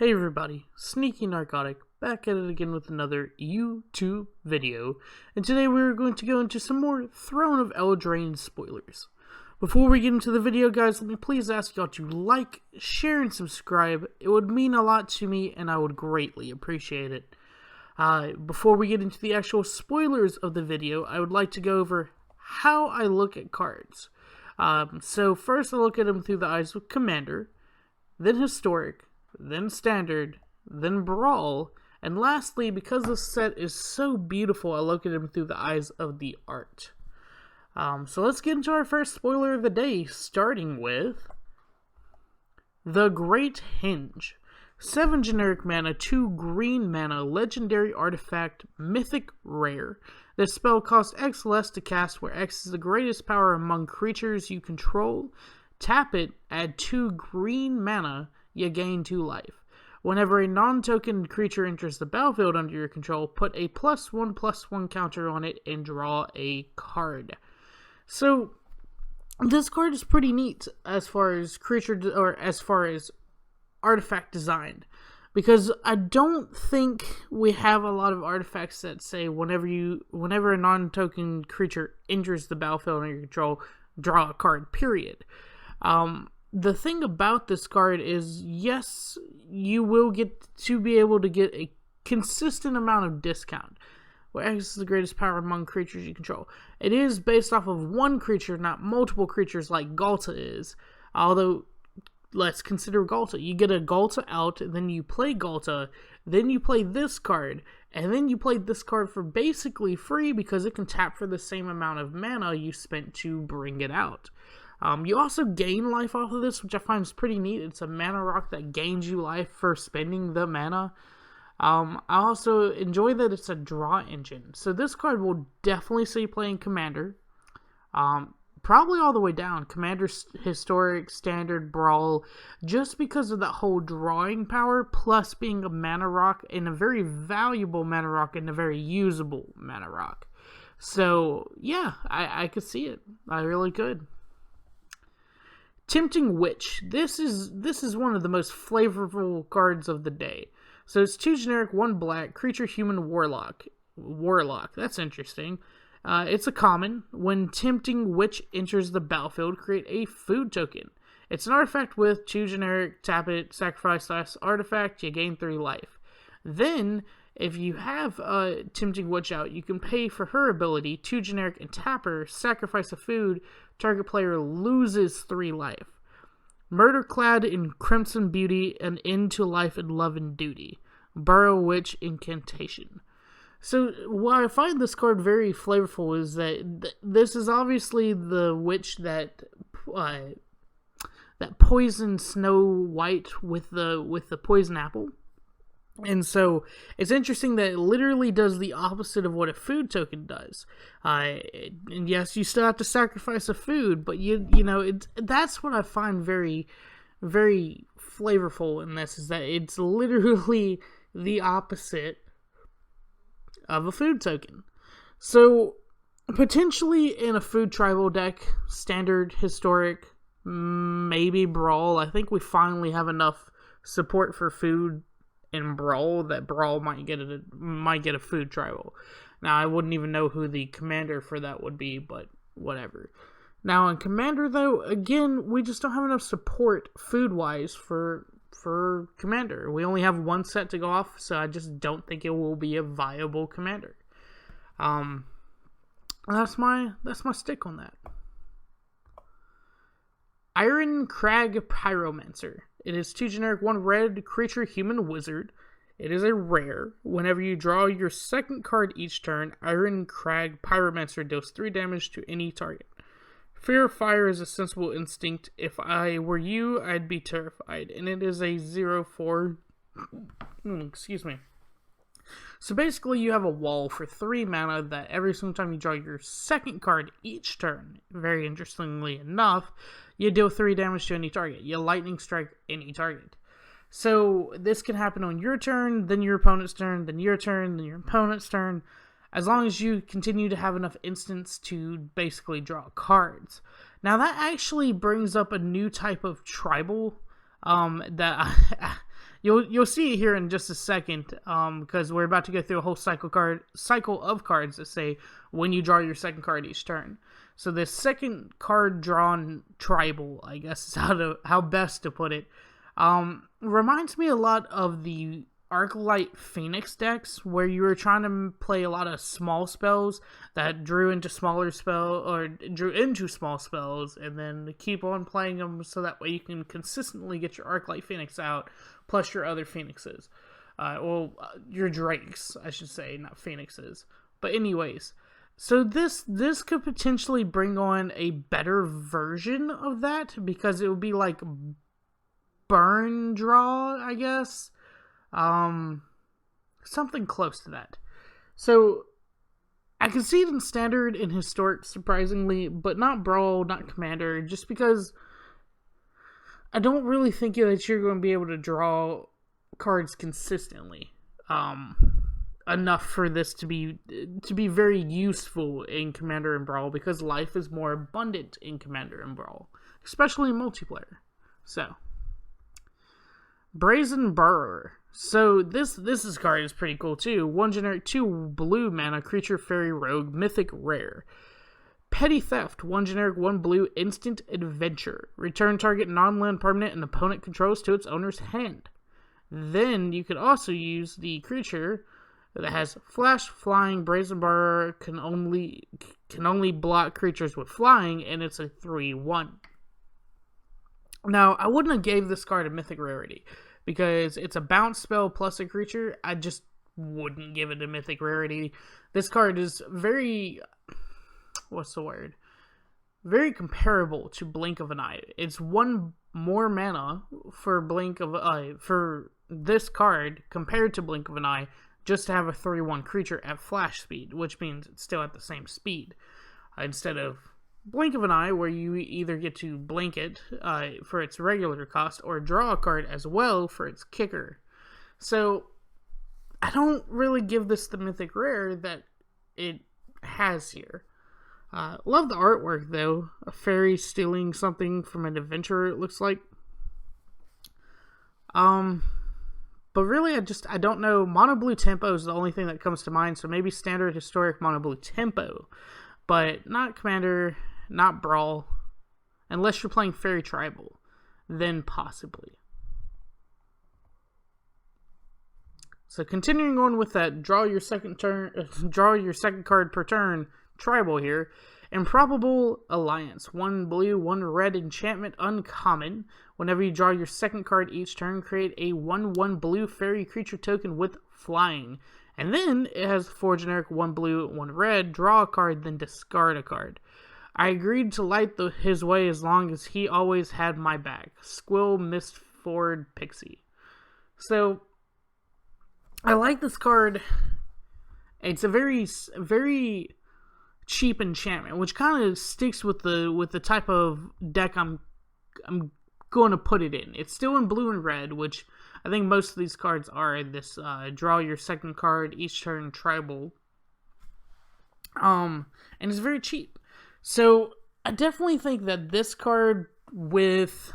Hey everybody, Sneaky Narcotic, back at it again with another YouTube video, and today we're going to go into some more Throne of Eldraine spoilers. Before we get into the video, guys, let me please ask y'all to like, share, and subscribe. It would mean a lot to me, and I would greatly appreciate it. Before we get into the actual spoilers of the video, I would like to go over how I look at cards. So first I look at them through the eyes of Commander, then Historic, then Standard, then Brawl, and lastly, because this set is so beautiful, I look at them through the eyes of the art. So let's get into our first spoiler of the day, starting with the Great Henge. 7 generic mana, 2 green mana, legendary artifact, mythic rare. This spell costs X less to cast, where X is the greatest power among creatures you control. Tap it, add 2 green mana, you gain 2 life. Whenever a non-token creature enters the battlefield under your control, put a +1/+1 counter on it and draw a card. So, this card is pretty neat as far as artifact design, because I don't think we have a lot of artifacts that say whenever a non-token creature enters the battlefield under your control, draw a card, period. The thing about this card is, yes, you will get to be able to get a consistent amount of discount, where X is the greatest power among creatures you control. It is based off of one creature, not multiple creatures like Ghalta is, although let's consider Ghalta. You get a Ghalta out, then you play Ghalta, then you play this card, and then you play this card for basically free because it can tap for the same amount of mana you spent to bring it out. You also gain life off of this, which I find is pretty neat. It's a mana rock that gains you life for spending the mana. I also enjoy that it's a draw engine. So this card will definitely see you playing Commander. Probably all the way down. Commander, Historic, Standard, Brawl. Just because of that whole drawing power, plus being a mana rock, and a very valuable mana rock, and a very usable mana rock. So, yeah, I could see it. I really could. Tempting Witch. This is one of the most flavorful cards of the day. So it's 2 generic, 1 black, creature, human, warlock. Warlock, that's interesting. It's a common. When Tempting Witch enters the battlefield, create a food token. It's an artifact with 2 generic, tap it, sacrifice last artifact, you gain 3 life. Then, if you have Tempting Witch out, you can pay for her ability, 2 generic and tap her, sacrifice a food, target player loses 3 life. Murder-clad in Crimson Beauty, an end to life and love and duty. Burrow Witch incantation. So, why I find this card very flavorful is that this is obviously the witch that poisoned Snow White with the poison apple. And so, it's interesting that it literally does the opposite of what a food token does. And yes, you still have to sacrifice a food, but you know, that's what I find very, very flavorful in this, is that it's literally the opposite of a food token. So, potentially in a food tribal deck, Standard, Historic, maybe Brawl. I think we finally have enough support for food in Brawl that Brawl might get a food tribal. Now, I wouldn't even know who the commander for that would be, but whatever. Now, in Commander, though, again, we just don't have enough support food-wise for Commander. We only have 1 set to go off, so I just don't think it will be a viable Commander. That's my stick on that. Irencrag Pyromancer. It is 2 generic, 1 red, creature, human, wizard. It is a rare. Whenever you draw your second card each turn, Irencrag Pyromancer deals 3 damage to any target. Fear of fire is a sensible instinct. If I were you, I'd be terrified. And it is a 0/4. Excuse me. So basically, you have a wall for 3 mana that every single time you draw your second card each turn, very interestingly enough, you deal 3 damage to any target. You lightning strike any target. So this can happen on your turn, then your opponent's turn, then your turn, then your opponent's turn, as long as you continue to have enough instants to basically draw cards. Now that actually brings up a new type of tribal that You'll see it here in just a second, because we're about to go through a whole cycle of cards that say when you draw your second card each turn. So this second card drawn tribal, I guess is how best to put it, reminds me a lot of the Arclight Phoenix decks, where you were trying to play a lot of small spells that drew into small spells, and then keep on playing them so that way you can consistently get your Arclight Phoenix out, plus your other Phoenixes. Your Drakes, I should say, not Phoenixes. But anyways, so this could potentially bring on a better version of that, because it would be like burn draw, I guess. Something close to that. So I can see it in Standard and Historic, surprisingly, but not Brawl, not Commander, just because I don't really think that you're going to be able to draw cards consistently enough for this to be very useful in Commander and Brawl, because life is more abundant in Commander and Brawl, especially in multiplayer. So Brazen Borrower. So this card is pretty cool too. 1 generic, 2 blue mana, creature, fairy, rogue, mythic, rare. Petty Theft. 1 generic, 1 blue, instant adventure. Return target non-land permanent an opponent controls to its owner's hand. Then you could also use the creature that has flash, flying. Brazen Borrower can only block creatures with flying, and it's a 3/1. Now, I wouldn't have gave this card a mythic rarity, because it's a bounce spell plus a creature. I just wouldn't give it a mythic rarity. This card is very, very comparable to Blink of an Eye. It's 1 more mana for Blink of for this card compared to Blink of an Eye, just to have a 3/1 creature at flash speed, which means it's still at the same speed. Instead of Blink of an Eye, where you either get to blink it for its regular cost, or draw a card as well for its kicker. So I don't really give this the mythic rare that it has here. Love the artwork though. A fairy stealing something from an adventurer, it looks like. But really, I don't know. Mono blue tempo is the only thing that comes to mind. So maybe Standard, Historic, mono blue tempo, but not Commander, not Brawl, unless you're playing Fairy Tribal, then possibly. So continuing on with that, draw your second card per turn Tribal here. Improbable Alliance. 1 blue, 1 red enchantment uncommon. Whenever you draw your second card each turn, create a 1/1 blue fairy creature token with flying. And then it has 4 generic, 1 blue, 1 red. Draw a card, then discard a card. I agreed to light his way as long as he always had my back. Squill Mistford Pixie. So I like this card. It's a very, very cheap enchantment, which kind of sticks with the type of deck I'm going to put it in. It's still in blue and red, which I think most of these cards are. This draw your second card each turn Tribal. And it's very cheap. So I definitely think that this card with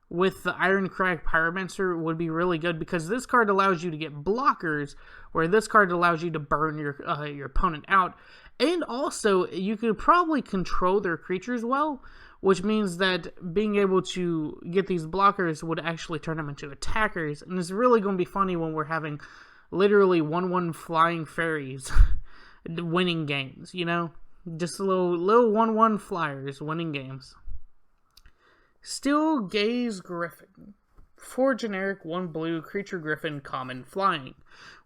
the Irencrag Pyromancer would be really good, because this card allows you to get blockers, where this card allows you to burn your opponent out. And also, you could probably control their creatures well, which means that being able to get these blockers would actually turn them into attackers. And it's really going to be funny when we're having literally 1/1 flying fairies winning games, you know? Just little 1/1 flyers winning games. Steelgaze Griffin. 4 generic, 1 blue, creature griffin, common, flying.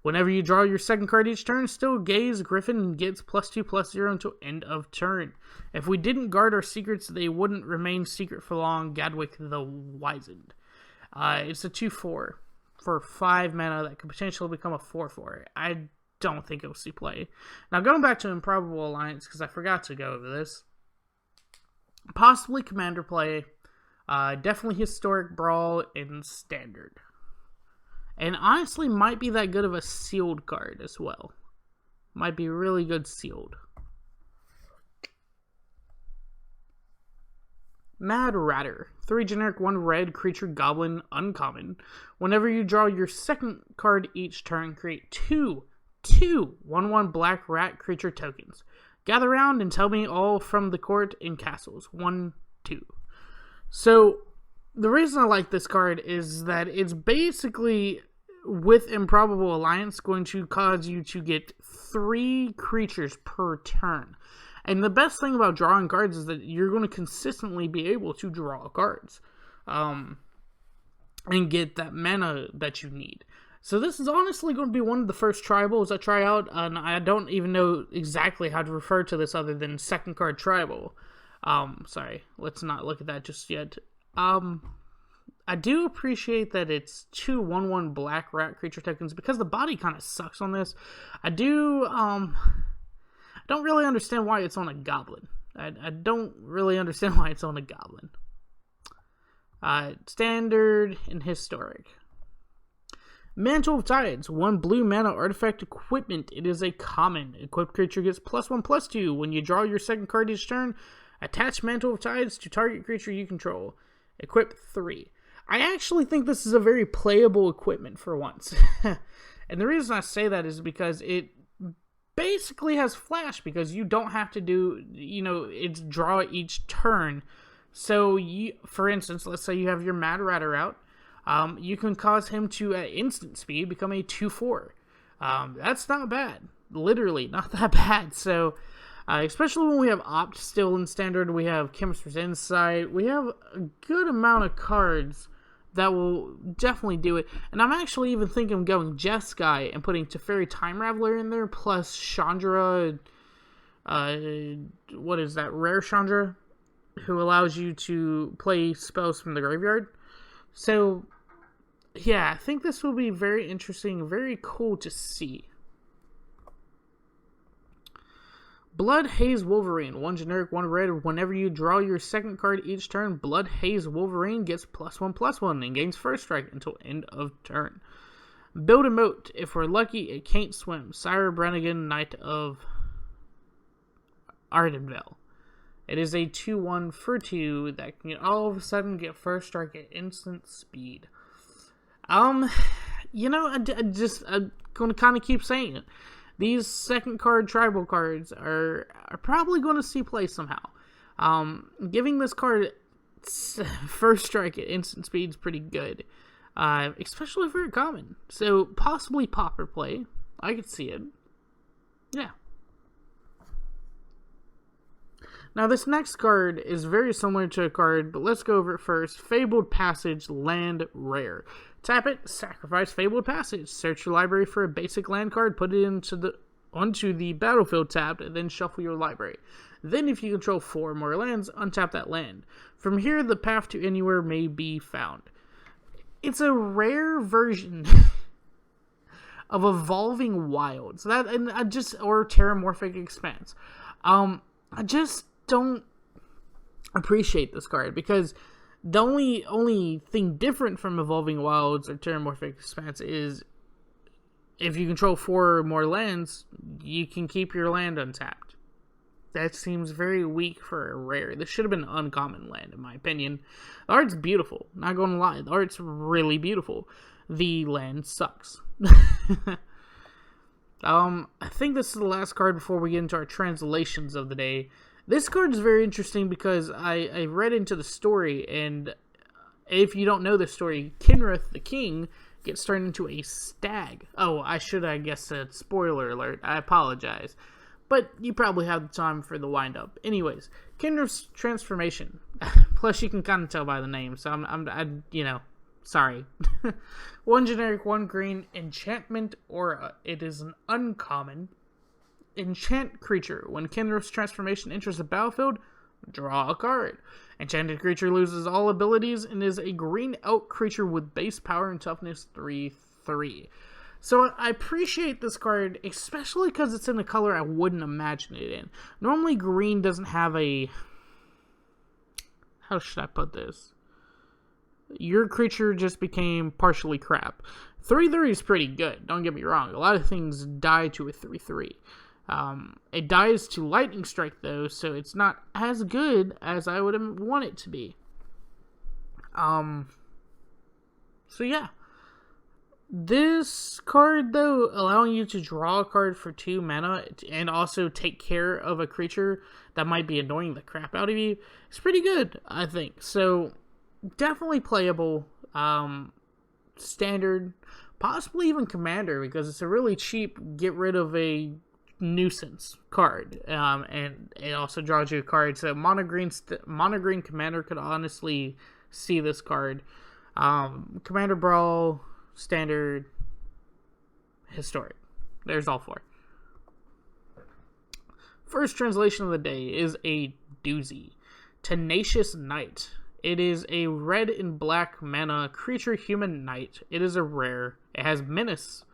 Whenever you draw your second card each turn, Steelgaze Griffin gets +2/+0 until end of turn. If we didn't guard our secrets, they wouldn't remain secret for long. Gadwick the Wizened. It's a 2/4 for 5 mana that could potentially become a 4/4. I don't think it'll see play. Now, going back to Improbable Alliance, because I forgot to go over this. Possibly Commander play. Definitely Historic, Brawl, and Standard. And honestly, might be that good of a sealed card as well. Might be really good sealed. Mad Ratter. 3 generic, 1 red creature Goblin Uncommon. Whenever you draw your second card each turn, create 2 1/1 black rat creature tokens. Gather round and tell me all from the court and castles. 1, 2. So, the reason I like this card is that it's basically, with Improbable Alliance, going to cause you to get 3 creatures per turn. And the best thing about drawing cards is that you're going to consistently be able to draw cards. And get that mana that you need. So this is honestly going to be one of the first tribals I try out. And I don't even know exactly how to refer to this other than second card tribal. Sorry, let's not look at that just yet. I do appreciate that it's 2 1/1 black rat creature tokens because the body kind of sucks on this. I don't really understand why it's on a goblin. I don't really understand why it's on a goblin. Standard and historic. Mantle of Tides. 1 blue mana artifact equipment. It is a common. Equipped creature gets +1/+2. When you draw your second card each turn, attach Mantle of Tides to target creature you control. Equip 3. I actually think this is a very playable equipment for once. And the reason I say that is because it basically has flash, because you don't have to do, it's draw each turn. So, for instance, let's say you have your Mad Ratter out. You can cause him to, at instant speed, become a 2/4. That's not bad. Literally, not that bad. So, especially when we have Opt still in Standard, we have Chemist's Insight, we have a good amount of cards that will definitely do it. And I'm actually even thinking of going Jeskai and putting Teferi Time Raveler in there, plus Chandra, what is that, Rare Chandra, who allows you to play spells from the graveyard. So, yeah, I think this will be very interesting, very cool to see. Bloodhaze Wolverine. 1 generic, 1 red. Whenever you draw your second card each turn, Bloodhaze Wolverine gets +1/+1 and gains first strike until end of turn. Build a moat. If we're lucky, it can't swim. Sire Brannigan, Knight of Ardenvale. It is a 2/1 for 2 that can all of a sudden get first strike at instant speed. I'm going to kind of keep saying it. These second card tribal cards are probably going to see play somehow. Giving this card first strike at instant speed is pretty good. Especially for a common. So, possibly popper play. I could see it. Yeah. Now, this next card is very similar to a card, but let's go over it first. Fabled Passage, land rare. Tap it, sacrifice Fabled Passage. Search your library for a basic land card, put it onto the battlefield tapped, and then shuffle your library. Then, if you control 4 more lands, untap that land. From here, the path to anywhere may be found. It's a rare version of Evolving Wilds, or Terramorphic Expanse. I just don't appreciate this card because the only thing different from Evolving Wilds or Terramorphic Expanse is if you control 4 or more lands, you can keep your land untapped. That seems very weak for a rare. This should have been an uncommon land, in my opinion. The art's beautiful. Not gonna lie. The art's really beautiful. The land sucks. I think this is the last card before we get into our translations of the day. This card is very interesting because I read into the story, and if you don't know the story, Kenrith the king gets turned into a stag. Oh, I guess said spoiler alert. I apologize. But you probably have the time for the wind-up. Anyways, Kenrith's transformation. Plus, you can kind of tell by the name, so sorry. 1 generic, 1 green, enchantment aura. It is an uncommon enchant creature. When Kenrith's transformation enters the battlefield, draw a card. Enchanted creature loses all abilities and is a green elk creature with base power and toughness 3/3. So I appreciate this card, especially because it's in a color I wouldn't imagine it in. Normally green doesn't have a... How should I put this? Your creature just became partially crap. 3/3 is pretty good, don't get me wrong. A lot of things die to a 3/3. It dies to Lightning Strike, though, so it's not as good as I would want it to be. So yeah. This card, though, allowing you to draw a card for 2 mana and also take care of a creature that might be annoying the crap out of you, is pretty good, I think. So, definitely playable. Standard, possibly even Commander, because it's a really cheap get rid of a nuisance card. And it also draws you a card. So, mono green Commander could honestly see this card. Commander Brawl, Standard, Historic. There's all 4. First translation of the day is a doozy. Tenacious Knight. It is a red and black mana creature human knight. It is a rare. It has menace.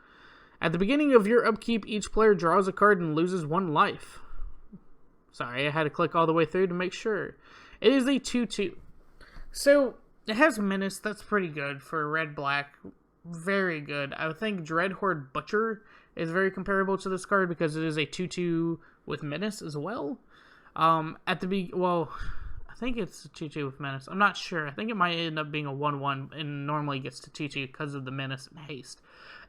At the beginning of your upkeep, each player draws a card and loses 1 life. Sorry, I had to click all the way through to make sure. It is a 2/2. So, it has menace. That's pretty good for red-black. Very good. I would think Dreadhorde Butcher is very comparable to this card because it is a 2/2 with menace as well. I think it's a 2/2 with menace. I'm not sure. I think it might end up being a 1/1 and normally gets to 2/2 because of the menace and haste.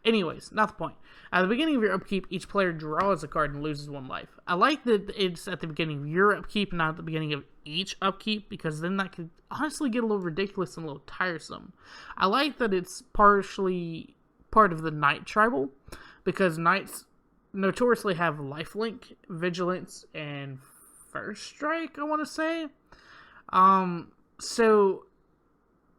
Anyways, not the point. At the beginning of your upkeep, each player draws a card and loses 1 life. I like that it's at the beginning of your upkeep, not at the beginning of each upkeep, because then that could honestly get a little ridiculous and a little tiresome. I like that it's partially part of the Knight Tribal, because Knights notoriously have lifelink, vigilance, and first strike, I want to say. So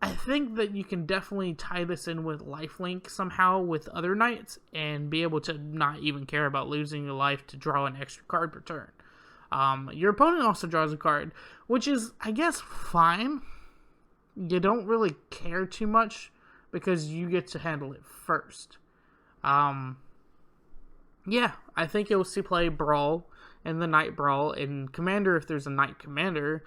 I think that you can definitely tie this in with lifelink somehow with other knights and be able to not even care about losing a life to draw an extra card per turn. Your opponent also draws a card, which is, I guess, fine. You don't really care too much because you get to handle it first. Yeah, I think you'll see play Brawl and the Knight Brawl, and Commander if there's a Knight Commander.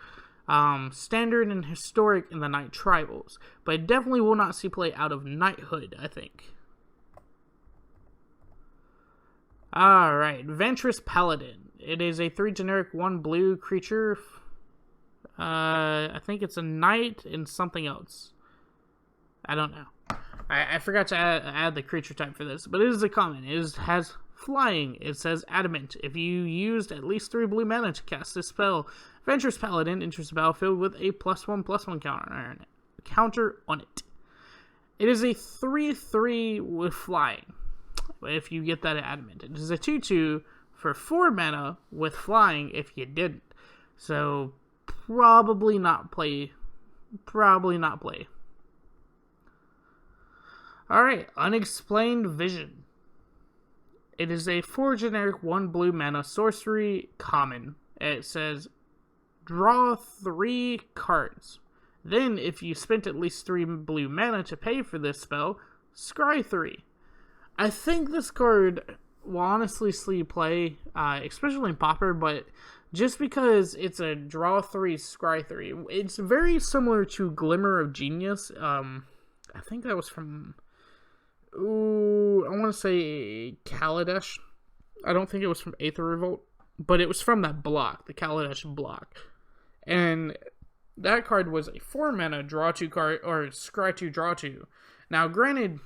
Standard and Historic in the Knight Tribals, but it definitely will not see play out of Knighthood, I think. Alright, Ventris Paladin. It is a 3 generic 1 blue creature. I think it's a knight and something else. I don't know. I forgot to add the creature type for this, but it is a common. It has flying. It says Adamant. If you used at least 3 blue mana to cast this spell, Ventress Paladin enters the battlefield with a +1/+1 counter on it. It is a 3/3 with flying. If you get that Adamant, it is a 2/2 for 4 mana with flying. If you didn't, so probably not play. All right, Unexplained Vision. It is a 4 generic 1 blue mana sorcery common. It says draw 3 cards. Then, if you spent at least 3 blue mana to pay for this spell, scry 3. I think this card will honestly see play, especially in Pauper, but just because it's a draw 3, scry 3, it's very similar to Glimmer of Genius. I think that was from, I want to say Kaladesh. I don't think it was from Aether Revolt, but it was from that block, the Kaladesh block. And that card was a 4 mana draw 2 card, or scry 2, draw 2. Now, granted,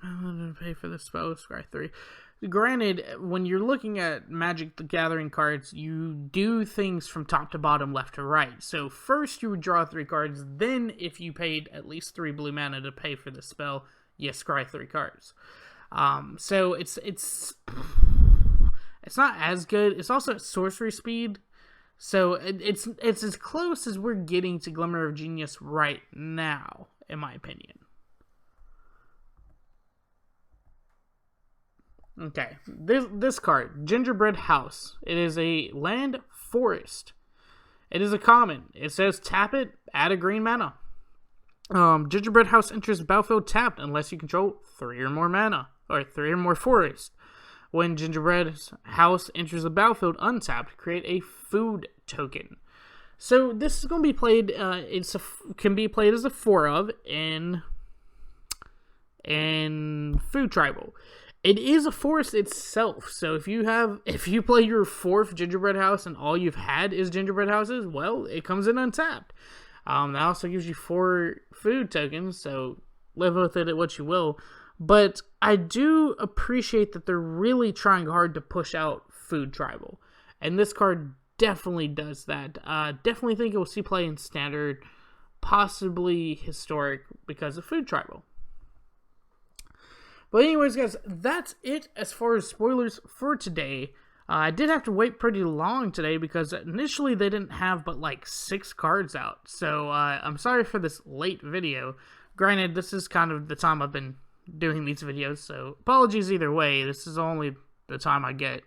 I'm going to pay for this spell, scry 3. Granted, when you're looking at Magic the Gathering cards, you do things from top to bottom, left to right. So first you would draw 3 cards, then if you paid at least 3 blue mana to pay for the spell, you scry 3 cards. So it's not as good. It's also at sorcery speed. So it's as close as we're getting to Glimmer of Genius right now, in my opinion. Okay, this card, Gingerbread House. It is a land forest. It is a common. It says tap it, add a green mana. Gingerbread House enters the battlefield tapped unless you control 3 or more mana, or 3 or more forest. When Gingerbread House enters the battlefield untapped, create a food token. So this is going to be played. Can be played as a 4 of in Food Tribal. it is a forest itself. So if you play your 4th Gingerbread House and all you've had is Gingerbread Houses, well, it comes in untapped. That also gives you 4 food tokens, so live with it at what you will. But I do appreciate that they're really trying hard to push out food tribal. And this card definitely does that. Definitely think it will see play in Standard, possibly Historic, because of food tribal. But anyways, guys, that's it as far as spoilers for today. I did have to wait pretty long today because initially they didn't have but like 6 cards out. So I'm sorry for this late video. Granted, this is kind of the time I've been doing these videos, so apologies either way. This is only the time I get.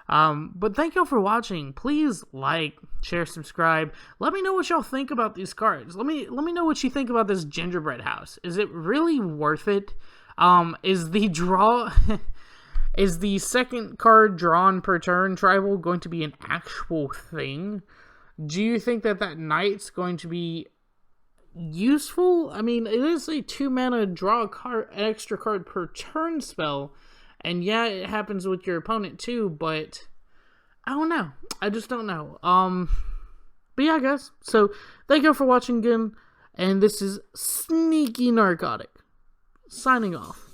But thank y'all for watching. Please like, share, subscribe. Let me know what y'all think about these cards. Let me know what you think about this Gingerbread House. Is it really worth it? Is the draw is the second card drawn per turn tribal going to be an actual thing? Do you think that knight's going to be useful? I mean, it is a 2-mana draw an extra card per turn spell, and yeah, it happens with your opponent too, but I don't know. I just don't know. But yeah, guys, so thank you for watching again, and this is Sneaky Narcotic signing off.